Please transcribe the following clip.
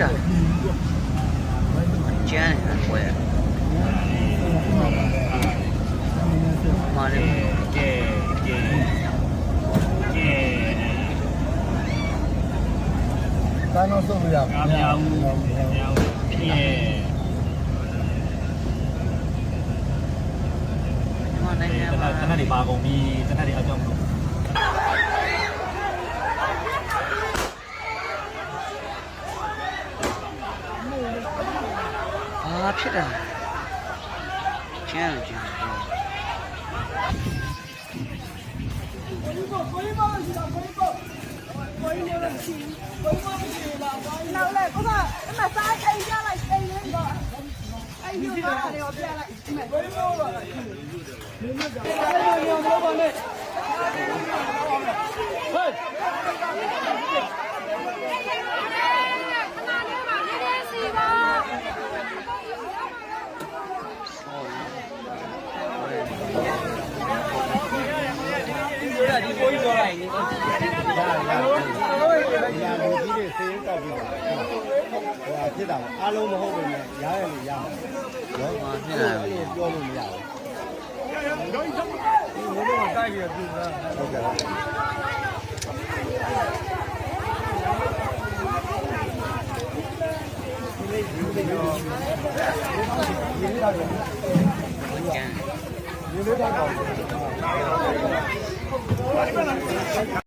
တာကျန်းတယ်ပွဲမာလေးကဲကားနောက်ဆုံးလို့ရပါဘူး။နိုင်ငံမှာ တနက်တွေပါကုန်ပြီတနက်တွေအကြောင်းမလို့ဖြစ်တာကျန်းတယ်နောက်လိုက်ကိုကအမစားထိုင်ကြလိုက်ထိုင်နေတော့အဲ့ဒီကတော့ပြလိုက်ဒီမဲ့ဘယ်လိုလဲဒီမဲ့ကအဲ့ဒီရောပါနဲ့ဟေးဒီကိုကြီးပြောလိုက်နေ။လူကြီးတွေစေးတောက်ပြီးတော့ဖြစ်တာအားလုံးမဟုတ်ဘူးနဲ့ရားရလို့ရမှာ။နော်။ဖြစ်တာပြောလို့မရဘူး။ဒီလိုတော့တိုက်ပြီးပြတာဟုတ်ကဲ့။ဒီလိုတော့